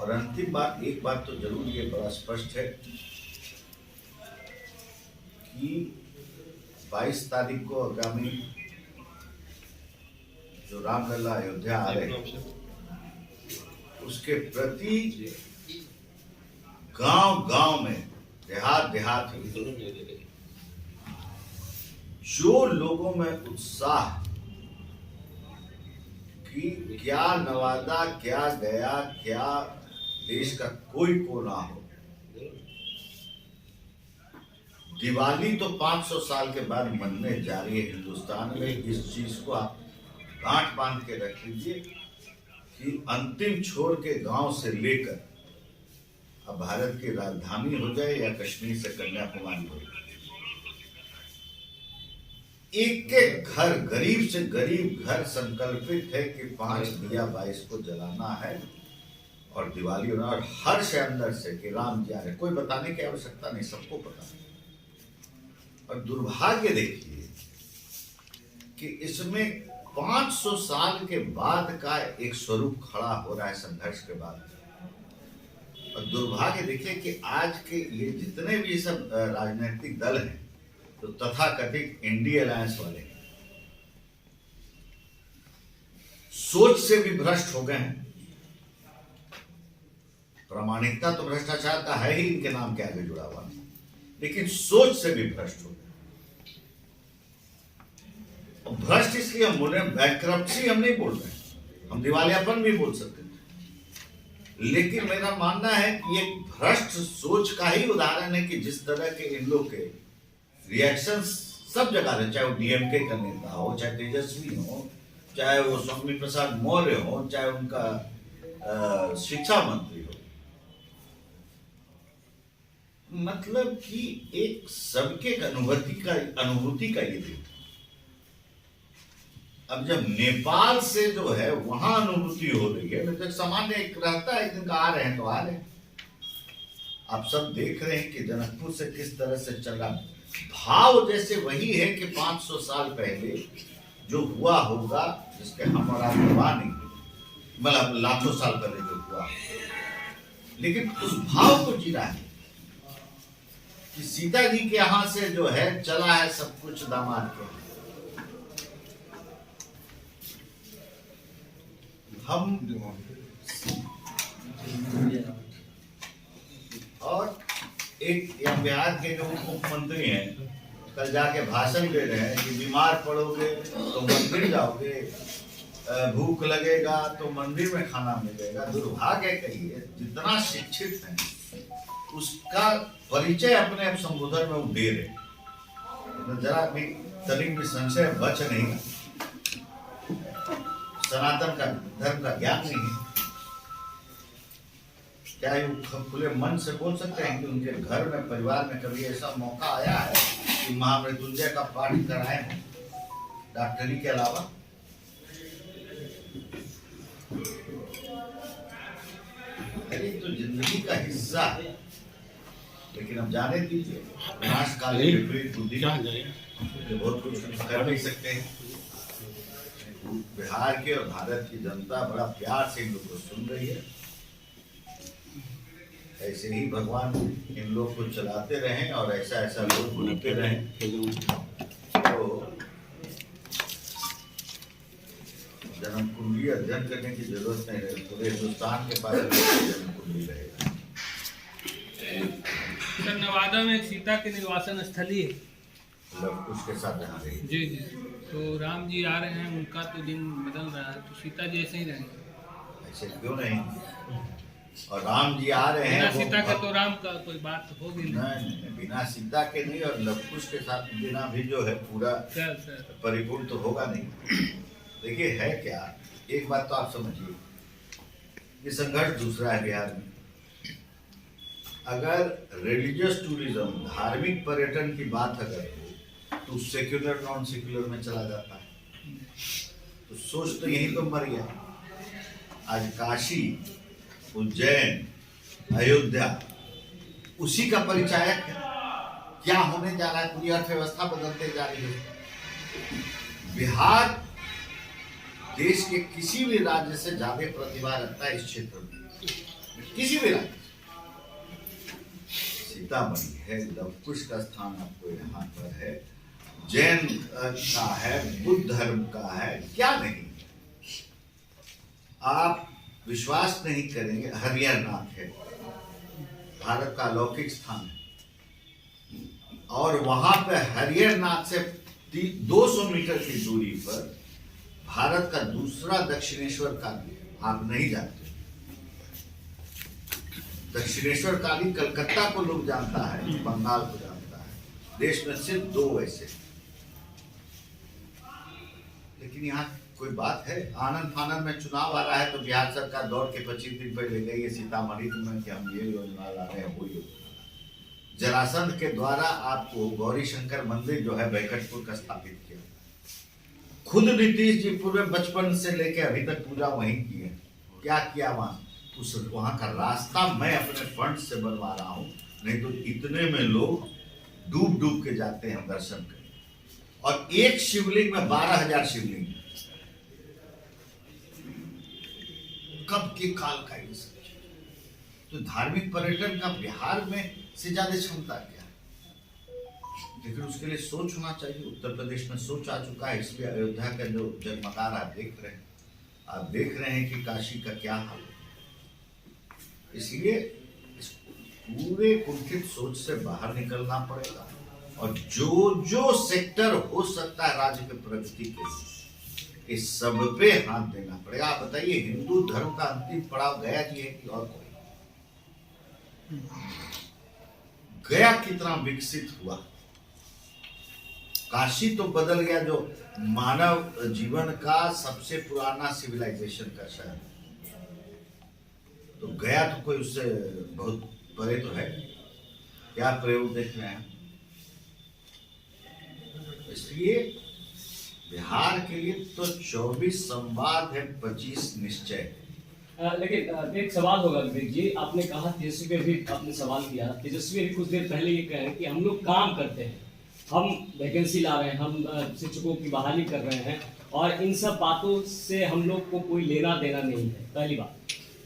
और अंतिम बात, एक बात तो जरूर ये बड़ा स्पष्ट है कि 22 तारीख को आगामी जो रामलला अयोध्या आ रहे हैं उसके प्रति गांव गांव में, देहात देहात में जो लोगों में उत्साह कि क्या नवादा, क्या गया, क्या देश का कोई कोना हो, दिवाली तो 500 साल के बाद मनने जा रही है हिंदुस्तान में। इस चीज को आप गांठ बांध के रख लीजिए कि अंतिम छोर के गांव से लेकर अब भारत की राजधानी हो जाए या कश्मीर से कन्याकुमारी हो जाए, एक एक घर, गरीब से गरीब घर संकल्पित है कि 5 दिया 22 को जलाना है और दिवाली होना, और हर्ष है अंदर से कि राम जी आ रहे। कोई बताने की आवश्यकता नहीं, सबको पता है। और दुर्भाग्य देखिए कि इसमें 500 साल के बाद का एक स्वरूप खड़ा हो रहा है संघर्ष के बाद। और दुर्भाग्य देखिए कि आज के ये जितने भी सब राजनीतिक दल हैं तो तथाकथित इंडी अलायंस वाले सोच से भी भ्रष्ट हो गए हैं। प्रामाणिकता तो भ्रष्टाचार का है ही इनके नाम के आगे जुड़ा हुआ, लेकिन सोच से भी भ्रष्ट हो गए। भ्रष्ट इसलिए हम बोल रहे हैं, बैंक्रप्सी हम नहीं बोल रहे हैं, हम दिवालियापन भी बोल सकते थे, लेकिन मेरा मानना है कि ये भ्रष्ट सोच का ही उदाहरण है कि जिस तरह के इन लोग के रिएक्शन सब जगह है, चाहे वो डीएमके का नेता हो, चाहे तेजस्वी हो, चाहे वो स्वामी प्रसाद मौर्य हो, चाहे उनका शिक्षा मंत्री हो, मतलब कि एक सबके अनुभूति का ये दिन। अब जब नेपाल से जो है वहां अनुभूति हो रही है, तो सामान्य एक रहता है, एक दिन का आ रहे हैं तो आ रहे हैं। आप सब देख रहे हैं कि जनकपुर से किस तरह से चला भाव, जैसे वही है कि 500 साल पहले जो हुआ होगा, जिसके हम और आप गवाह नहीं, मतलब लाखों साल पहले जो हुआ, लेकिन उस भाव को जी रहा है कि सीता जी के यहां से जो है चला है सब कुछ दामाद के। हम और एक बिहार के जो मुख्यमंत्री हैं कल जाके भाषण दे रहे हैं कि बीमार पड़ोगे तो मंदिर जाओगे, भूख लगेगा तो मंदिर में खाना मिलेगा। दुर्भाग्य कहिए जितना शिक्षित है उसका परिचय अपने आप संबोधन में वो दे रहे, तो जरा भी तनिक भी संशय बच नहीं, सनातन का धर्म का ज्ञान नहीं है। क्या ये खुले मन से बोल सकते हैं कि उनके घर में, परिवार में कभी ऐसा मौका आया है कि महामृत्युंजय का पाठ कराए हो डॉक्टरी के अलावा? अरे तो जिंदगी का हिस्सा है, लेकिन अब जाने दीजिए, विनाशकाली विपरीत बुद्धि बहुत कुछ कर नहीं सकते हैं। बिहार के और भारत की जनता बड़ा प्यार से इन लोग को सुन रही है। ऐसे ही भगवान इन लोग को चलाते रहें और ऐसा ऐसा लोग बनते रहें। तो जन्म कुंडली अध्ययन करने की जरूरत नहीं है, पूरे हिंदुस्तान के पास जन्म कुंडली रहेगा। सर, नवादा में सीता के निवासन स्थली है, उसके साथ जहाँ रही। जी जी, तो राम जी आ रहे हैं, उनका तो दिन बदल रहा है, तो सीता जी ऐसे ही रहेंगे? ऐसे क्यों नहीं, और राम जी आ रहे हैं, बिना सीता का तो राम का कोई बात होगी नहीं, बिना सीता के नहीं, और लवकुश के साथ बिना भी जो है पूरा परिपूर्ण तो होगा नहीं। देखिए है क्या, एक बात तो आप समझिए, ये संघर्ष दूसरा है बिहार में। अगर रिलीजियस टूरिज्म, धार्मिक पर्यटन की बात अगर हो तो सेक्युलर नॉन सेक्युलर में चला जाता है, तो सोच तो यहीं तो मर गया। आज काशी, उज्जैन, अयोध्या उसी का परिचायक है। क्या होने जा रहा है, पूरी अर्थव्यवस्था बदलते जा रही है। बिहार देश के किसी भी राज्य से ज्यादा प्रतिभा रखता है इस क्षेत्र में। किसी भी राज्य, सीतामढ़ी है, लवकुश का स्थान आपको यहाँ पर है, जैन का है, बुद्ध धर्म का है, क्या नहीं। आप विश्वास नहीं करेंगे, हरिहरनाथ है, भारत का अलौकिक स्थान है, और वहां पे हरिहरनाथ से 200 मीटर की दूरी पर भारत का दूसरा दक्षिणेश्वर काली है, आप नहीं जानते। दक्षिणेश्वर काली कलकत्ता को लोग जानता है, बंगाल को जानता है, देश में सिर्फ 2 ऐसे। लेकिन यहाँ कोई बात है, आनंद फानंद में चुनाव आ रहा है तो बिहार सरकार दौड़ के 25 दिन पहले गई है सीतामढ़ी में कि हम ये योजना ला रहे हैं, वो योजना। जरासंध के द्वारा आपको गौरी शंकर मंदिर जो है बैकटपुर का स्थापित किया। खुद नीतीश जी पूरे बचपन से लेके अभी तक पूजा वहीं की है। क्या किया वहां का रास्ता मैं अपने फंड से बनवा रहा हूं, नहीं तो इतने में लोग डूब डूब के जाते हैं दर्शन करने। और एक शिवलिंग में 12,000 शिवलिंग, कब के काल का ये सब। तो धार्मिक पर्यटन का बिहार में से ज्यादा क्षमता क्या है, लेकिन उसके लिए सोच होना चाहिए। उत्तर प्रदेश में सोच आ चुका है, इसलिए अयोध्या का जो जगमगार आप देख रहे हैं कि काशी का क्या हाल है। इसलिए इस पूरे कुंठित सोच से बाहर निकलना पड़ेगा, और जो सेक्टर हो सकता है राज्य के प्रगति के लिए, इस सब पे हाथ देना पड़ेगा। आप बताइए, हिंदू धर्म का अंतिम पड़ाव गया जी है कि और कोई? गया कितना विकसित हुआ, काशी तो बदल गया, जो मानव जीवन का सबसे पुराना सिविलाइजेशन का शहर, तो गया तो कोई उससे बहुत परे तो है। क्या प्रयोग देख रहे हैं। इसलिए बिहार के लिए तो 24 संवाद है, 25 निश्चय। लेकिन एक सवाल होगा विवेक जी, आपने कहा तेजस्वी पे भी आपने सवाल किया। तेजस्वी अभी कुछ देर पहले ये कह रहे हैं कि हम लोग काम करते हैं, हम वैकेंसी ला रहे हैं, हम शिक्षकों की बहाली कर रहे हैं, और इन सब बातों से हम लोग को कोई लेना देना नहीं है, पहली बात।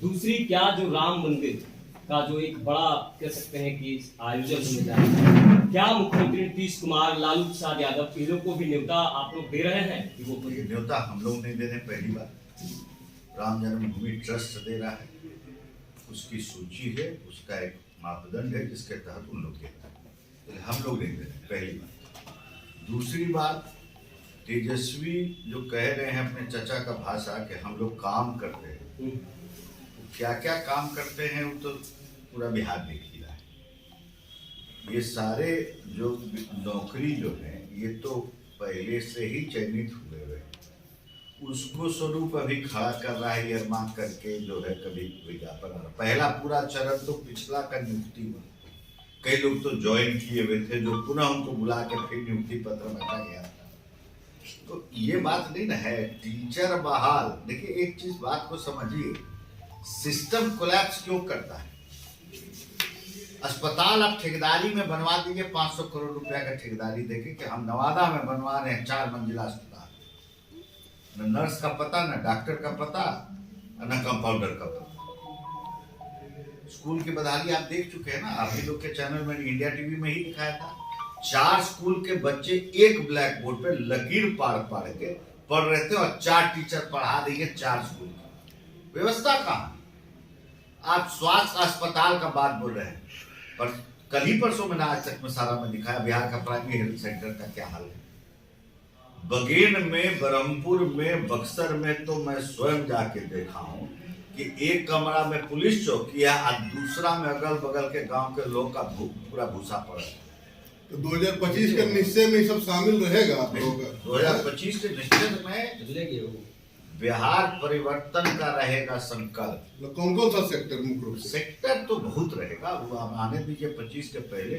दूसरी, क्या जो राम मंदिर का जो एक बड़ा कह सकते हैं कि आयोजन होने जा रहा है, क्या मुख्यमंत्री नीतीश कुमार, लालू प्रसाद यादव, इन लोग को भी न्योता आप लोग दे रहे हैं कि वो न्योता हम लोग नहीं दे रहे। पहली बात, राम जन्मभूमि ट्रस्ट दे रहा है, उसकी सूची है, उसका एक मापदंड है जिसके तहत उन लोग देते हैं, हम लोग नहीं दे रहे, पहली बात। दूसरी बात, तेजस्वी जो कह रहे हैं अपने चचा का भाषा कि हम लोग काम करते हैं, क्या क्या काम करते हैं वो तो पूरा बिहार देख ही रहा है। ये सारे जो नौकरी जो है ये तो पहले से ही चयनित हुए हुए, उसको स्वरूप अभी खड़ा कर रहा है ईयरमार्क करके, जो है कभी विज्ञापन। पहला पूरा चरण तो पिछला का नियुक्ति हुआ, कई लोग तो ज्वाइन किए हुए थे, जो पुनः उनको बुला के फिर नियुक्ति पत्र बैठा गया था। तो ये बात नहीं ना है। टीचर बहाल, देखिए एक चीज बात को समझिए, सिस्टम कोलैप्स क्यों करता है। अस्पताल आप ठेकेदारी में बनवा दीजिए, 500 करोड़ रुपया का ठेकेदारी देके कि हम नवादा में बनवा रहे हैं 4 मंजिला अस्पताल, न नर्स का पता, न डॉक्टर का पता, न कंपाउंडर का पता। स्कूल की बदहाली आप देख चुके हैं ना, आप ही लोग के चैनल में इंडिया टीवी में ही दिखाया था। 4 स्कूल के बच्चे एक ब्लैक बोर्ड पे लकीर पाड़ के पढ़ रहे थे, और 4 टीचर पढ़ा देंगे 4 स्कूल की। व्यवस्था कहाँ? आप स्वास्थ्य अस्पताल का बात बोल रहे हैं, पर कल ही परसों मैंने आज तक में सारा में दिखाया बिहार का प्राइमरी हेल्थ सेंटर का क्या हाल है। बगेन में, बरहमपुर में, बक्सर में तो मैं स्वयं जाके देखा हूं कि एक कमरा में पुलिस चौकी है और दूसरा में अगल बगल के गांव के लोग का पूरा भूसा पड़ा है। तो 2025 के निश्चय में सब शामिल रहेगा आप लोगों का? 2025 के निश्चय में बिहार परिवर्तन का रहेगा संकल्प। कौन कौन सा सेक्टर मुख्य रूप से? सेक्टर तो बहुत रहेगा, वो आप आने दीजिए 25 के पहले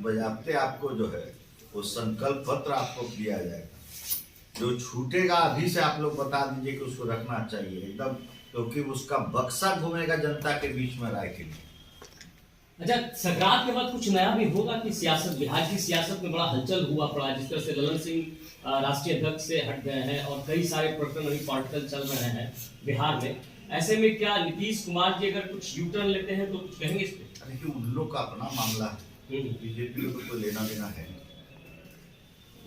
बजाते आपको जो है वो संकल्प पत्र आपको दिया जाएगा। जो छूटेगा अभी से आप लोग बता दीजिए कि उसको रखना चाहिए एकदम, क्योंकि उसका बक्सा घूमेगा जनता के बीच में राय के लिए। अच्छा, संक्रांत के बाद कुछ नया भी होगा कि सियासत, बिहार की सियासत में बड़ा हलचल हुआ पड़ा, जिस तरह से ललन सिंह राष्ट्रीय अध्यक्ष से हट गए हैं और कई सारे प्रकरण अभी पॉलिटिकल चल रहे हैं बिहार में, ऐसे में क्या नीतीश कुमार जी अगर कुछ यू टर्न लेते हैं तो कुछ कहेंगे इस पे? देखिए उन लोग का अपना मामला है, बीजेपी को तो कोई लेना देना है नहीं।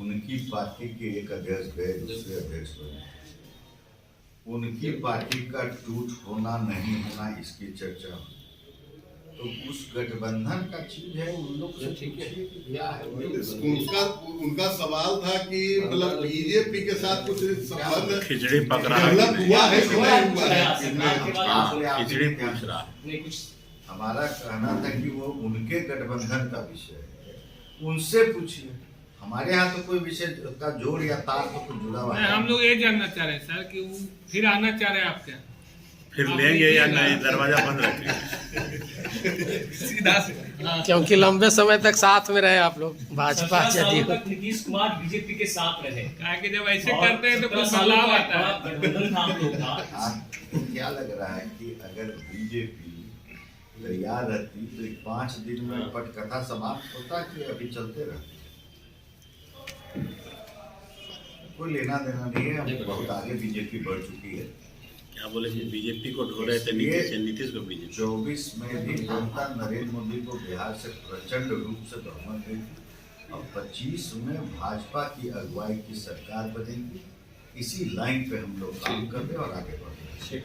उनकी पार्टी के एक अध्यक्ष गए, दूसरे अध्यक्ष बने, उनकी पार्टी का टूट होना नहीं होना इसकी चर्चा, तो उस गठबंधन का चीज है, उन लोग से पूछिए कि क्या है। उनका सवाल था कि मतलब बीजेपी के साथ कुछ संबंध खिचड़ी पक रहा डेवलप है, हुआ है कि थोड़ा नहीं हुआ है? खिचड़ी पूछ रहा है। नहीं कुछ हमारा कहना था कि वो उनके गठबंधन का विषय है, उनसे पूछिए। हमारे यहाँ तो कोई विषय का जोड़ या तार तो कुछ जुड़ा हुआ नहीं, हम लोग ये जानना चाह रहे हैं सर कि वो फिर आना चाह रहे हैं आपके यहाँ। फिर लेंगे या नहीं, दरवाजा बंद रखेंगे। सीधा से क्योंकि लंबे समय तक साथ में रहे आप लोग, भाजपा 17 सालों जदयू। तक नीतीश कुमार बीजेपी के साथ रहे कहा कि जब ऐसे और करते हैं तो 17 कुछ सालों बदलाव का आता है। बड़ा गठबंधन था हम लोग का। आपको क्या लग रहा है कि अगर बीजेपी तैयार रहती तो 5 दिन में पटकथा समाप्त होता कि अभी चलते रहते? कोई लेना देना नहीं है, हम बहुत आगे बीजेपी बढ़ चुकी है। क्या बोले कि बीजेपी को ढो रहे थे नीतीश से, नीतीश को बीजेपी। 24 में भी जनता नरेंद्र मोदी को बिहार से प्रचंड रूप से बहुमत देगी और 25 में भाजपा की अगुवाई की सरकार बनेगी। इसी लाइन पे हम लोग काम कर रहे हैं और आगे बढ़ रहे हैं।